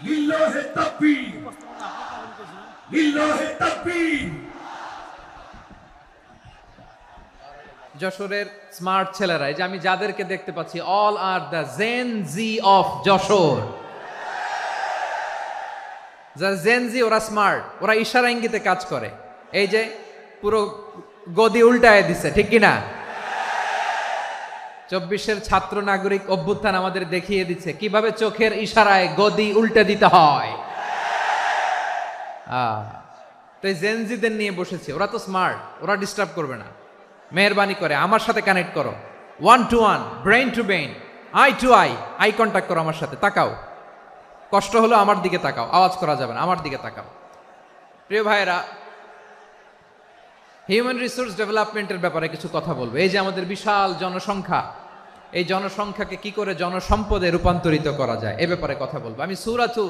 লিল্লাহে তাকবীর, লিল্লাহে তাকবীর। যশোরের স্মার্ট ছেলেরা, এই যে আমি যাদেরকে দেখতে পাচ্ছি, all are the Gen Z of Jashore. যারা জেন জি, ওরা স্মার্ট, ওরা ইশারা ইঙ্গিতে কাজ করে। এই যে পুরো গদি উল্টায় দিছে, ঠিক কিনা? 24-এর ছাত্র নাগরিক অভ্যুত্থান আমাদের দেখিয়ে দিচ্ছে কিভাবে চোখের ইশারায় গদি উল্টে দিতে হয়। তো এই জেনজিদের নিয়ে বসেছি, ওরা তো স্মার্ট, ওরা ডিস্টার্ব করবে না। মেহরবানি করে আমার সাথে কানেক্ট করো, 1 to 1, brain to brain, eye to eye, eye contact করো আমার সাথে, তাকাও। কষ্ট হলো আমার দিকে তাকাও, আওয়াজ করা যাবে না, আমার দিকে তাকাও। প্রিয় ভাইয়েরা, হিউম্যান রিসোর্স ডেভেলপমেন্টের ব্যাপারে কিছু কথা বলবো। এই যে আমাদের বিশাল জনসংখ্যা, এই জনসংখ্যাকে কি করে জনসম্পদে রূপান্তরিত করা যায় এ ব্যাপারে কথা বলবো। আমি সূরাতু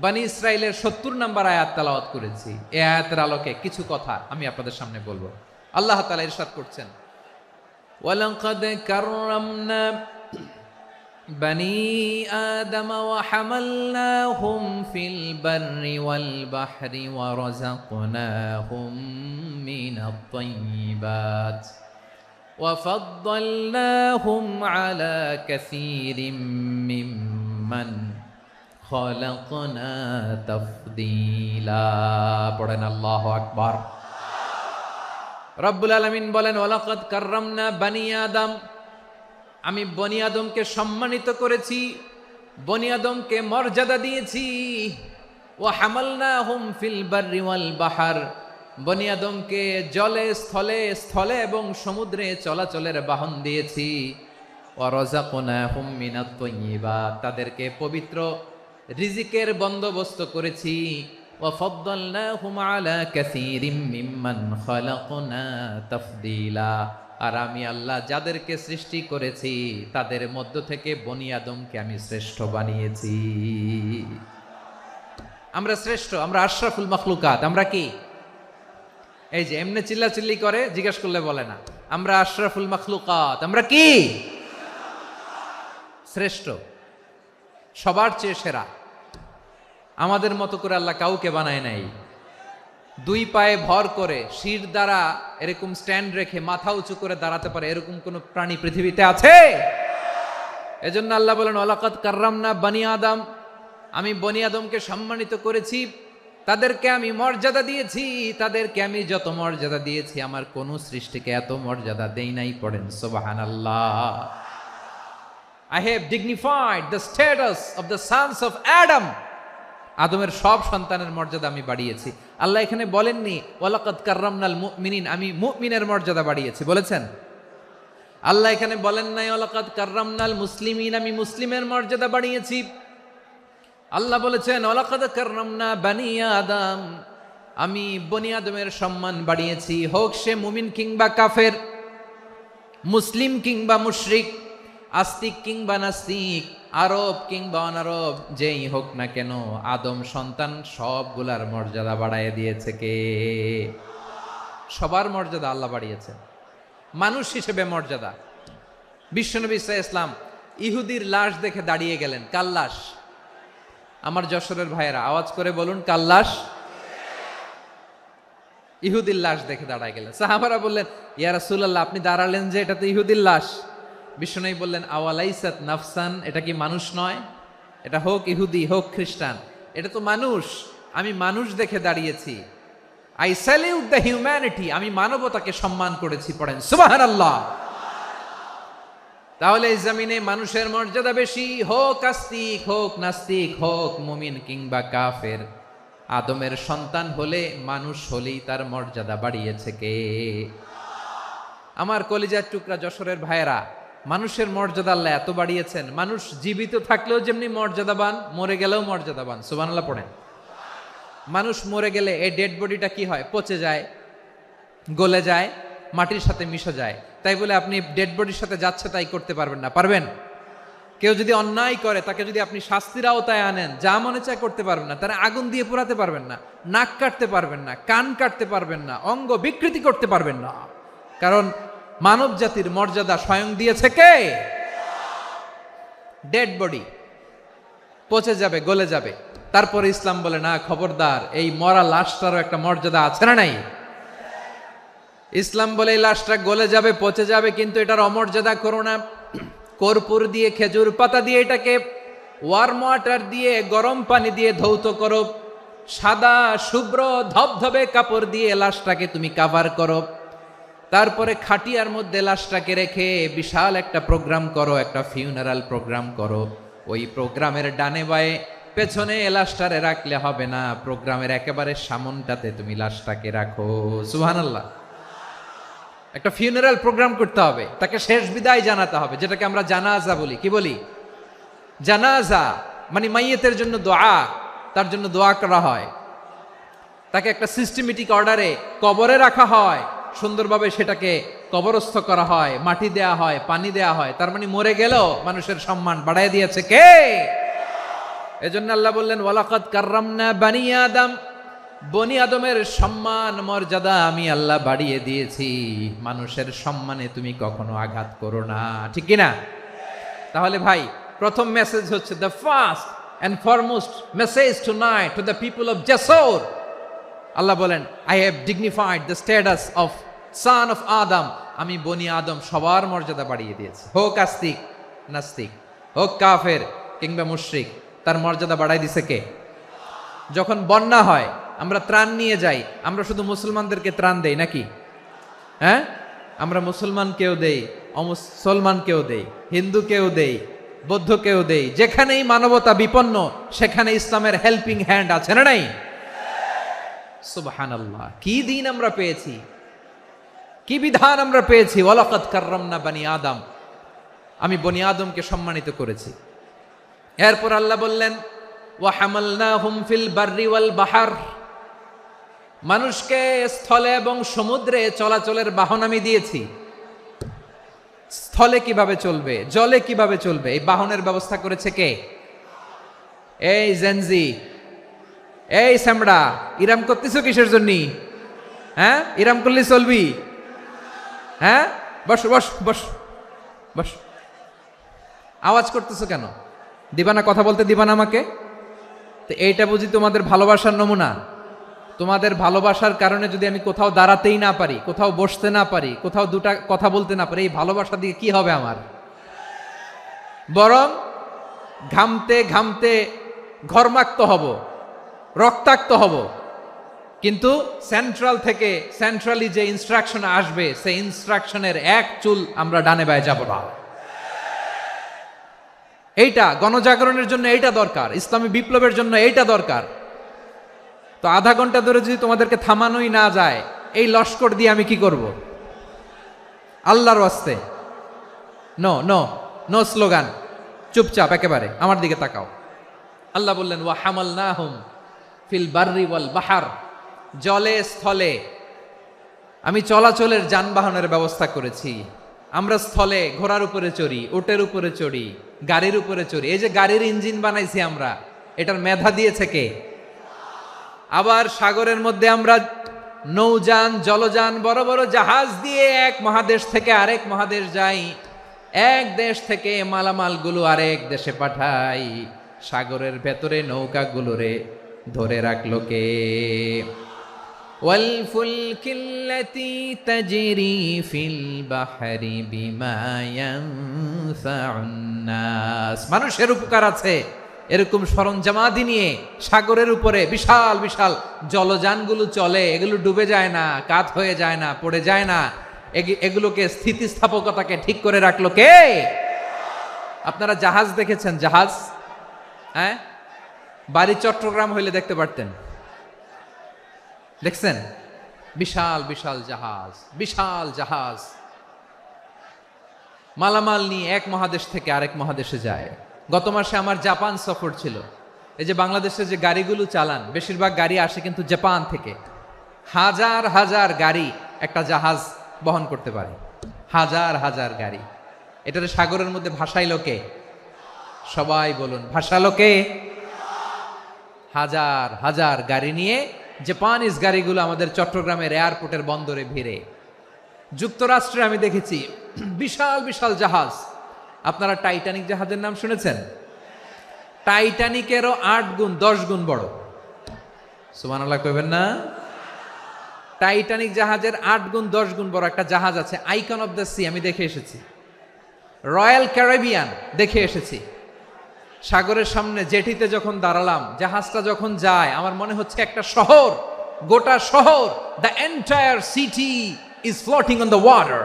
বনী ইসরাইলের 70 নম্বর আয়াত তেলাওয়াত করেছি। এই আয়াতের আলোকে কিছু কথা আমি আপনাদের সামনে বলবো। আল্লাহ তাআলা ইরশাদ করছেন, ওয়ালাকাদ কাররামনা বনী আদম ওয়া হামালনাহুম ফিল বাররি ওয়াল বাহরি ওয়া রাযাকনাহুম মিনাত তাইয়্যিবাত ওয়া ফাদ্দালনাহুম আলা কাসীরিম মিম্মান খালাকনা তাফদীলা। পড়েন আল্লাহু আকবার। রব্বুল আলামিন বলেন, ওয়ালাকাদ কাররামনা বনী আদম, আমি বনী আদমকে সম্মানিত করেছি, বনী আদমকে মর্যাদা দিয়েছি। ওয়া হামালনাহুম ফিল বাররি ওয়াল বাহর, বনী আদমকে জলে স্থলে, স্থলে এবং সমুদ্রে চলাচলের বাহন দিয়েছি। ওয়া রাযাকনাহুম মিনাত তাইয়্যিবাত, তাদেরকে পবিত্র রিজিকের বন্দোবস্ত করেছি। ওয়া ফাদ্দালনাহুম আলা কাসীরিম মিম্মান খালাকনা তাফদীলা, আর আমি আল্লাহ যাদেরকে সৃষ্টি করেছি তাদের মধ্য থেকে বনী আদমকে আমি শ্রেষ্ঠ বানিয়েছি। আমরা শ্রেষ্ঠ, আমরা আশরাফুল মাখলুকাত। আমরা কি? এই যে এমনি চিল্লাচিল্লি করে, জিজ্ঞেস করলে বলে না। আমরা আশরাফুল মাখলুকাত, আমরা কি? শ্রেষ্ঠ, সবার চেয়ে সেরা। আমাদের মতো করে আল্লাহ কাউকে বানায় নাই। 2 পায়ে ভর করে শির দ্বারা এরকম স্ট্যান্ড রেখে মাথা উঁচু করে দাঁড়াতে পারে এরকম কোন প্রাণী পৃথিবীতে আছে? এজন্য আল্লাহ বলেন, ওয়ালাকাদ কাররামনা বনী আদম, আমি বনী আদমকে সম্মানিত করেছি, তাদেরকে আমি মর্যাদা দিয়েছি। তাদেরকে আমি যত মর্যাদা দিয়েছি আমার কোন সৃষ্টিকে এত মর্যাদা দেই নাই। পড়েন সুবহানাল্লাহ। I have dignified the status of the sons of Adam. আদমের সব সন্তানের মর্যাদা আমি বাড়িয়েছি। আল্লাহ এখানে বলেননি ওয়ালাকাদ কাররামনাল মুমিনিন, আমি মুমিনের মর্যাদা বাড়িয়েছি, বলেছেন? আল্লাহ এখানে বলেন নাই ওয়ালাকাদ কাররামনাল মুসলিমিন, আমি মুসলিমের মর্যাদা বাড়িয়েছি। আল্লাহ বলেছেন ওয়ালাকাদ কাররামনা বনী আদম, আমি বনী আদমের সম্মান বাড়িয়েছি। হোক সে মুমিন কিংবা কাফের, মুসলিম কিংবা মুশরিক, আস্তিক কিংবা নাস্তিক, আরব কিংবা অনারব, যেই হোক না কেন, আদম সন্তান সবগুলার মর্যাদা বাড়ায় দিয়েছে কে? সবার মর্যাদা আল্লাহ বাড়িয়েছে। মানুষ হিসেবে মর্যাদা। বিশ্বনবী সাল্লাল্লাহু আলাইহি ওয়াসাল্লাম ইহুদির লাশ দেখে দাঁড়িয়ে গেলেন। কার লাশ? আমার যশোরের ভাইয়েরা আওয়াজ করে বলুন, কার লাশ? ইহুদির লাশ দেখে দাঁড়ায় গেলেন। সাহাবারা বললেন, ইয়া রাসূলুল্লাহ, আপনি দাঁড়ালেন যে, এটা তো ইহুদির লাশ। বিশ্বনবী বললেন, আওয়ালাইসাত নাফসান, এটা কি মানুষ নয়? এটা হোক ইহুদি হোক খ্রিস্টান, এটা তো মানুষ। আমি মানুষ দেখে দাঁড়িয়েছি। আই স্যালিউট দ্য হিউম্যানিটি, আমি মানবতাকে সম্মান করেছি। পড়েন সুবহানাল্লাহ। তাহলে এই জমিনে মানুষের মর্যাদা বেশি, হোক আস্তিক হোক নাস্তিক, হোক মুমিন কিংবা কাফের। আদমের সন্তান হলে, মানুষ হলেই তার মর্যাদা বাড়িয়েছে কে? আমার কলিজার টুকরা যশোরের ভাইয়েরা, মানুষের মর্যাদা আল্লাহ এত বাড়িয়েছেন, মানুষ জীবিত থাকলেও যেমনি মর্যাদাবান, মরে গেলেও মর্যাদাবান। সুবহানাল্লাহ পড়েন। মানুষ মরে গেলে এই ডেড বডিটা কি হয়? পচে যায়, গলে যায়, মাটির সাথে মিশে যায়। তাই বলে আপনি ডেড বডির সাথে যাচ্ছে তাই করতে পারবেন না। পারবেন? কেউ যদি অন্যায় করে তাকে যদি আপনি শাস্তির আওতায় আনেন, যা মনে চায় করতে পারবেন না। তারা আগুন দিয়ে পোড়াতে পারবেন না, নাক কাটতে পারবেন না, কান কাটতে পারবেন না, অঙ্গ বিকৃতি করতে পারবেন না। কারণ মানব জাতির মর্যাদা স্বয়ং দিয়েছে কে? ডেড বডি পচে যাবে, গলে যাবে, তারপরে ইসলাম বলে না, খবরদার, এই মরা লাশটারও একটা মর্যাদা আছে না নাই? ইসলাম বলে এই লাশটা গলে যাবে, পচে যাবে, কিন্তু এটার অমর্যাদা করো না। কর্পূর দিয়ে, খেজুর পাতা দিয়ে এটাকে ওয়ার্ম ওয়াটার দিয়ে, গরম পানি দিয়ে ধৌত করো, সাদা শুভ্র ধবধবে কাপড় দিয়ে লাশটাকে তুমি কাভার করো, তারপরে খাটিয়ার মধ্যে লাশটাকে রেখে বিশাল একটা প্রোগ্রাম করো, একটা ফিউনারাল প্রোগ্রাম করো। ওই প্রোগ্রামের ডানে বায়ে পেছনে লাশটারে রাখলে হবে না, প্রোগ্রামের একেবারে সামনটাতে তুমি লাশটাকে রাখো। সুবহানাল্লাহ। একটা ফিউনারাল প্রোগ্রাম করতে হবে, তাকে শেষ বিদায় জানাতে হবে, যেটাকে আমরা জানাজা বলি। কি বলি? জানাজা মানে মাইয়েতের জন্য দোয়া, তার জন্য দোয়া করা হয়, তাকে একটা সিস্টেমেটিক অর্ডারে কবরে রাখা হয়, সুন্দরভাবে সেটাকে কবরস্থ করা হয়, মাটি দেয়া হয়, পানি দেয়া হয়। তার মানে মরে গেলেও মানুষের সম্মান বাড়ায় দিয়েছে কে? এজন্য আল্লাহ বললেন ওয়ালাকাদ কাররামনা বানি আদম, বনি আদমের সম্মান মর্যাদা আমি আল্লাহ বাড়িয়ে দিয়েছি। মানুষের সম্মানে তুমি কখনো আঘাত করো না, ঠিক কি না? তাহলে ভাই, প্রথম মেসেজ হচ্ছে, the first and foremost message tonight to the people of জাসর, আল্লাহ বলেন I have dignified the status of son of Adam, আমি বনি আদম সবার মর্যাদা বাড়িয়ে দিয়েছি। হোক আস্তিক নাস্তিক, হোক কাফের কিংবা মুশরিক, তার মর্যাদা বাড়াই দিছে কে? যখন বন্যা হয় আমরা ত্রাণ নিয়ে যাই, আমরা শুধু মুসলমানদেরকে ত্রাণ দেই নাকি? হ্যাঁ, আমরা মুসলমানকেও দেই, অমুসলমানকেও দেই, হিন্দুকেও দেই, বৌদ্ধকেও দেই। যেখানেই মানবতা বিপন্ন সেখানে ইসলামের হেল্পিং হ্যান্ড আছে না নাই? সুবহানাল্লাহ। কি দিন আমরা পেয়েছি, কি বিধান আমরা পেয়েছি। ওয়ালাকাদ কাররামনা বানি আদম, আমি বনি আদমকে সম্মানিত করেছি। এরপর আল্লাহ বললেন ওয়া হামালনাহুম ফিল বাররি ওয়াল বাহর, মানুষকে স্থলে এবং সমুদ্রে চলাচলের বাহন আমি দিয়েছি। স্থলে কিভাবে চলবে, জলে কিভাবে চলবে, এই বাহনের ব্যবস্থা করেছে কে? এই জেনজি, এই স্যামড়া, ইরাম করতেছ কিসের জন্য? হ্যাঁ, ইরাম করলে চলবি? হ্যাঁ, বস বস বস বস। আওয়াজ করতেছো কেন? দিবা না, কথা বলতে দিবা না আমাকে? তো এইটা বুঝি তোমাদের ভালোবাসার নমুনা? তোমাদের ভালোবাসার কারণে যদি আমি কোথাও দাঁড়াতেই না পারি, কোথাও বসতে না পারি, কোথাও দুটা কথা বলতে না পারি, এই ভালোবাসা দিয়ে কি হবে আমার? বরং ঘামতে ঘামতে ঘর্মাক্ত হব, রক্তাক্ত হব। কিন্তু সেন্ট্রাল থেকে, সেন্ট্রালি যে ইনস্ট্রাকশন আসবে, সেই ইনস্ট্রাকশনের এক চুল আমরা ডানে বায়ে যাব না। এইটা গণজাগরণের জন্য এইটা দরকার, ইসলামী বিপ্লবের জন্য এইটা দরকার। তো আধা ঘন্টা ধরে যদি তোমাদেরকে থামানোই না যায়, এই লস্কর দিয়ে আমি কি করব? আল্লাহর ওয়াস্তে নো নো নো স্লোগান, চুপচাপ একেবারে আমার দিকে তাকাও। আল্লাহ বললেন ওয়া হামালনাহুম ফিল বাররি ওয়াল বাহর, জলে স্থলে আমি চলাচলের যানবাহনের ব্যবস্থা করেছি। আমরা স্থলে ঘোড়ার উপরে চড়ি, উটের উপরে চড়ি, গাড়ির উপরে চড়ি। এই যে গাড়ির ইঞ্জিন বানাইছি আমরা, এটার মেধা দিয়েছে কে? আবার সাগরের মধ্যে আমরা নৌযান, জলযান, বড় বড় জাহাজ দিয়ে এক মহাদেশ থেকে আরেক মহাদেশ যাই, এক দেশ থেকে মালামালগুলো আরেক দেশে পাঠাই। সাগরের ভেতরে নৌকাগুলোরে ধরে রাখলো কে? ওয়াল ফুলকিল্লাতি তাজরি ফিল বাহরি বিমা ইয়ানফাউন নাস, মানুষের উপকার আছে এরকম সরঞ্জামাদি নিয়ে সাগরের উপরে বিশাল বিশাল জলযানগুলো চলে। এগুলো ডুবে যায় না, কাত হয়ে যায় না, পড়ে যায় না। এগুলোকে স্থিতিস্থাপকতাকে ঠিক করে রাখলো কে? আপনারা জাহাজ দেখেছেন? জাহাজ, হ্যাঁ, বাড়ি চট্টগ্রাম হইলে দেখতে পারতেন। দেখছেন? বিশাল বিশাল জাহাজ, বিশাল জাহাজ মালামাল নিয়ে এক মহাদেশ থেকে আরেক মহাদেশে যায়। গত মাসে আমার জাপান সফর ছিল। এই যে বাংলাদেশে যে গাড়িগুলো চালান, বেশিরভাগ গাড়ি আসে কিন্তু জাপান থেকে। হাজার হাজার গাড়ি একটা জাহাজ বহন করতে পারে, হাজার হাজার গাড়ি। এটাতে সাগরের মধ্যে ভাসাইলো কে? সবাই বলুন, ভাসালো কে? হাজার হাজার গাড়ি নিয়ে জাপানিজ গাড়িগুলো আমাদের চট্টগ্রামের এয়ারপোর্টের বন্দরে ভিড়ে। যুক্তরাষ্ট্রে আমি দেখেছি বিশাল বিশাল জাহাজ। আপনারা টাইটানিক জাহাজের নাম শুনেছেন? টাইটানিকেরও 8 গুণ 10 গুণ বড়। সুবহানাল্লাহ কইবেন না? টাইটানিক জাহাজের 8 গুণ 10 গুণ বড় একটা জাহাজ আছে, আইকন অফ দ্য সি, আমি দেখে এসেছি। রয়্যাল ক্যারিবিয়ান দেখে এসেছি। সাগরের সামনে জেটিতে যখন দাঁড়ালাম, জাহাজটা যখন যায়, আমার মনে হচ্ছে একটা শহর, গোটা শহর, the entire city is floating on the water.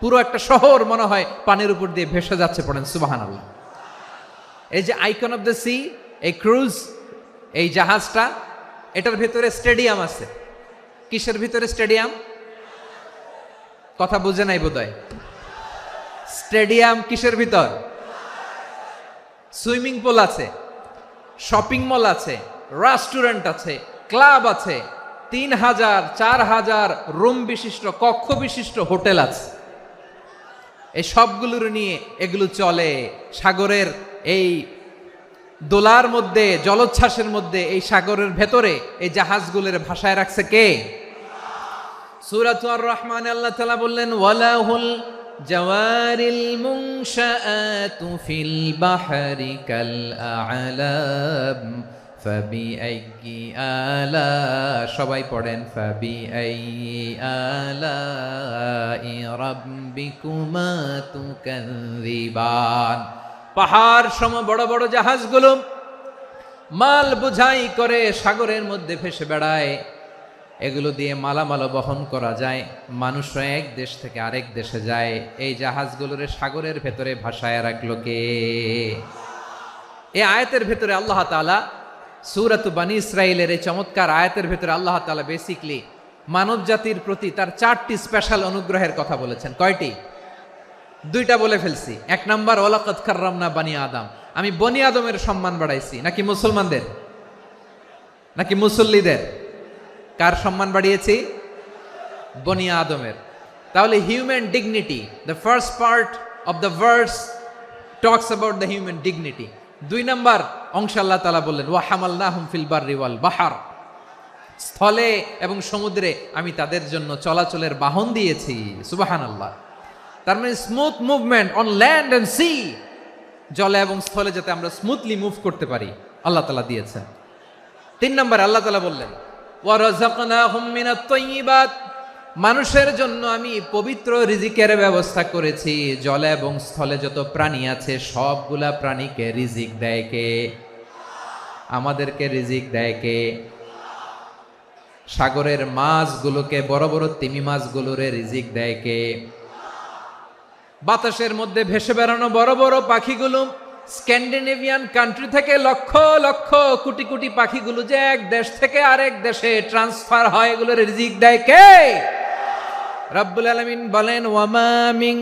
পুরো একটা শহর মনে হয় পানির উপর দিয়ে ভেসে যাচ্ছে। পড়েন সুবহানাল্লাহ। এই যে আইকন অফ দ্য সি, এই ক্রুজ, এই জাহাজটা, এটার ভিতরে স্টেডিয়াম আছে। কিসের ভিতরে স্টেডিয়াম? কথা বুঝে নাই বোধহয়। স্টেডিয়াম কিসের ভিতর? সুইমিং পুল আছে, শপিং মল আছে, রেস্টুরেন্ট আছে, ক্লাব আছে, 3000 4000 রুম বিশিষ্ট, কক্ষ বিশিষ্ট হোটেল আছে। এই সবগুলোর নিয়ে এগুলো চলে সাগরের এই দোলার মধ্যে, জলোচ্ছ্বাসের মধ্যে, এই সাগরের ভেতরে এই জাহাজগুলোর ভাষায় রাখছে কে? সূরাতুর আর রহমানে আল্লাহ তাআলা বললেন, ওয়ালাহুল জাওয়ারিল মুনশাআতু ফিল বাহরি কাল আ'লাম ফাবিআইয়ি আলা, সবাই পড়েন, ফাবিআইয়ি আলাই রাব্বিকুমা তুকাযযিবান। পাহাড় সম বড় বড় জাহাজগুলো মাল বোঝাই করে সাগরের মধ্যে ভেসে বেড়ায়। এগুলো দিয়ে মালামাল বহন করা যায়, মানুষরা এক দেশ থেকে আরেক দেশে যায়। এই জাহাজগুলোর সাগরের ভেতরে ভাসায় রাখলো কে? এই আয়াতের ভেতরে আল্লাহ তাআলা সূরাতু বনী ইসরাঈলের এই চমৎকার আয়াতের ভেতরে আল্লাহ তাআলা বেসিক্যালি মানব জাতির প্রতি তার 4টি স্পেশাল অনুগ্রহের কথা বলেছেন। কয়টি? 2টা বলে ফেলছি। 1 নাম্বার, ওয়ালাকাদ কাররামনা বানি আদম, আমি বনি আদমের সম্মান বাড়াইছি। নাকি মুসলমানদের? নাকি মুসল্লিদের? কার সম্মান বাড়িয়েছি? বনি আদমের। তাহলে human dignity, the first part of the verse talks about the human dignity. 2 number অংশ আল্লাহ তাআলা বললেন, ওয়া হামালনাহুম ফিল বাররি ওয়াল বাহর, স্থলে এবং সমুদ্রে আমি তাদের জন্য চলাচলের বাহন দিয়েছি। সুবহানাল্লাহ। তার মানে smooth movement on land and sea, জলে এবং স্থলে যাতে আমরা স্মুথলি মুভ করতে পারি আল্লাহ তাআলা দিয়েছেন। 3 নম্বরে আল্লাহ তাআলা বললেন, ওয়া রাযাকনাহুম মিনাত তাইয়্যিবাত, মানুষের জন্য আমি পবিত্র রিজিকের ব্যবস্থা করেছি। জলে এবং স্থলে যত প্রাণী আছে সবগুলা প্রাণীকে রিজিক দেয় কে? আমাদেরকে রিজিক দেয় কে? সাগরের মাছগুলোকে, বড় বড় তিমি মাছগুলোরে রিজিক দেয় কে? বাতাসের মধ্যে ভেসে বেড়ানো বড় বড় পাখিগুলো, স্ক্যান্ডিনেভিয়ান কান্ট্রি থেকে লক্ষ লক্ষ কোটি কোটি পাখিগুলো যে এক দেশ থেকে আরেক দেশে ট্রান্সফার হয়, এগুলোর রিজিক দেয় কে? রব্বুল আলামিন বলেন, ওয়ামা মিন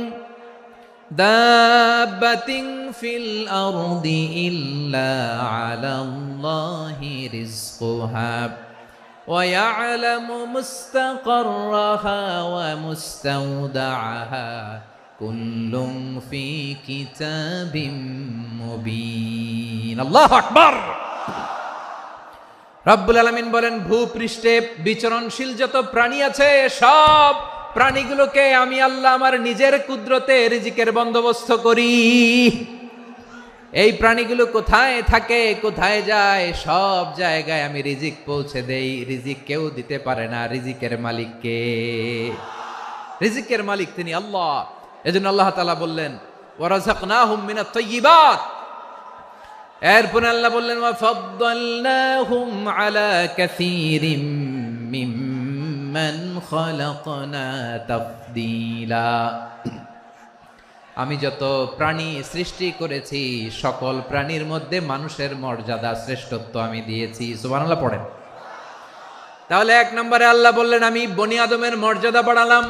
দাব্বাতিন ফিল আরদি ইল্লা আলাল্লাহি রিজকুহা ওয়া ইয়ালামু মুস্তাকাররাহা ওয়া মুস্তাওদাআহা কুল্লুম ফি কিতাবিম মুবিন। আল্লাহু আকবার। রব্বুল আলামিন বলেন, ভূপৃষ্ঠে বিচরণশীল যত প্রাণী আছে সব প্রাণীগুলোকে আমি আল্লাহ আমার নিজের কুদরতে রিজিকের বন্দোবস্ত করি। এই প্রাণীগুলো কোথায় থাকে, কোথায় যায়, সব জায়গায় আমি রিজিক পৌঁছে দেই। রিজিক কেউ দিতে পারে না, রিজিকের মালিক কে? রিজিকের মালিক তিনি আল্লাহ। এজন্য আল্লাহ তাআলা বললেন, ওয়া রাযাকনাহুম মিনাত তাইয়্যিবাত। এরপর আল্লাহ বললেন, ওয়া ফাদ্দালনাহুম আলা কাসীরিম মিম্মান খালাকনা তাফদীলা। আমি যত প্রাণী সৃষ্টি করেছি সকল প্রাণীর মধ্যে মানুষের মর্যাদা, শ্রেষ্ঠত্ব আমি দিয়েছি। সুবহানাল্লাহ পড়েন। তাহলে 1 নম্বরে আল্লাহ বললেন, আমি বনি আদমের মর্যাদা বাড়ালাম।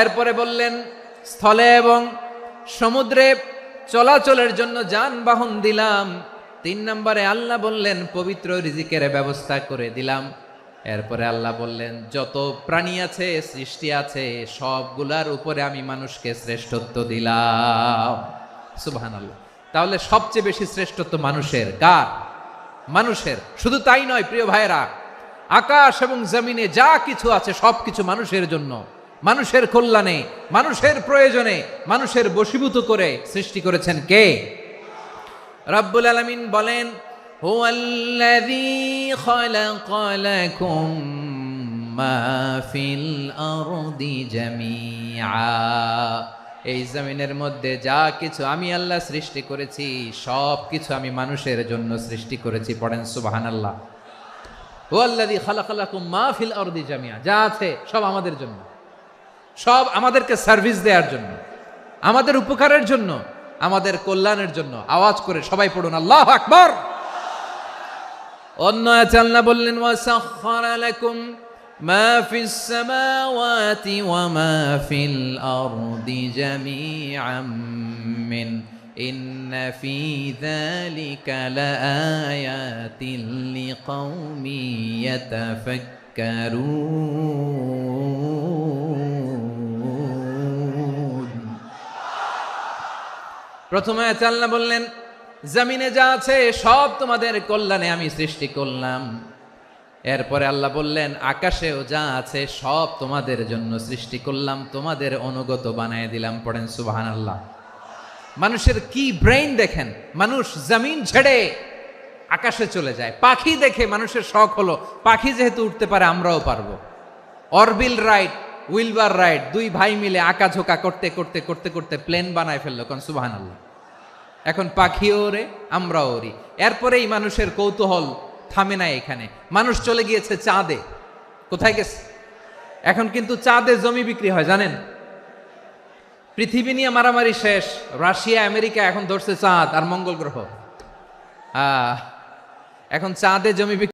এরপরে বললেন, স্থলে এবং সমুদ্রে চলাচলের জন্য যানবাহন দিলাম। 3 নম্বরে আল্লাহ বললেন, পবিত্র রিজিকের ব্যবস্থা করে দিলাম। এরপরে আল্লাহ বললেন, যত প্রাণী আছে, সৃষ্টি আছে, সবগুলার উপরে আমি মানুষকে শ্রেষ্ঠত্ব দিলাম। সুবহানাল্লাহ। তাহলে সবচেয়ে বেশি শ্রেষ্ঠত্ব মানুষের। কার? মানুষের। শুধু তাই নয় প্রিয় ভাইরা, আকাশ এবং জমিনে যা কিছু আছে সবকিছু মানুষের জন্য, মানুষের কল্যাণে, মানুষের প্রয়োজনে, মানুষের বশীভূত করে সৃষ্টি করেছেন কে? রব্বুল আলামিন বলেন, হুয়াল্লাযী খালাকা লাকুম মা ফিল আরদি জামিআ। এই জমিনের মধ্যে যা কিছু আমি আল্লাহ সৃষ্টি করেছি সব কিছু আমি মানুষের জন্য সৃষ্টি করেছি। পড়েন সুবহানাল্লাহ। হুয়াল্লাযী খালাকা লাকুম মা ফিল আরদি জামিআ, যা আছে সব আমাদের জন্য, সব আমাদেরকে সার্ভিস দেওয়ার জন্য, আমাদের উপকারের জন্য, আমাদের কল্যাণের জন্য। আওয়াজ করে সবাই পড়ুন আল্লাহু আকবার। অন্য আয়াতে আল্লাহ বললেন, ওয়াসাখখারা লাকুম মা ফিস সামাওয়াতি ওয়া মা ফিল আরদি জামিআম মিন ইন্না ফি যালিকা লাআয়াতিন লিকাউমিন ইয়াতাফাক্কারুন। প্রথমে আয়াতে আল্লাহ বললেন, জমিনে যা আছে সব তোমাদের কল্যাণে আমি সৃষ্টি করলাম। এরপরে আল্লাহ বললেন, আকাশেও যা আছে সব তোমাদের জন্য সৃষ্টি করলাম, তোমাদের অনুগত বানায় দিলাম। পড়েন সুবহানাল্লাহ। মানুষের কি ব্রেইন দেখেন, মানুষ জমিন ছেড়ে আকাশে চলে যায়। পাখি দেখে মানুষের শখ হলো, পাখি যেহেতু উঠতে পারে আমরাও পারবো। অরবিল রাইট, উইলবার রাইট, দুই ভাই মিলে আঁকাঝোঁকা করতে করতে করতে করতে প্লেন বানায় ফেললো। কোন সুবহানাল্লাহ। এখন পাখিও ওরে, আমরাও ওরি। এরপরেই মানুষের কৌতূহল থামে না এখানে। মানুষ চলে গিয়েছে চাঁদে। কোথায় গেছে? এখন কিন্তু চাঁদে জমি বিক্রি হয় জানেন। পৃথিবী নিয়ে মারামারি শেষ, রাশিয়া আমেরিকা এখন ধরছে চাঁদ আর মঙ্গল গ্রহ। এখন চাঁদে জমি বিক্রি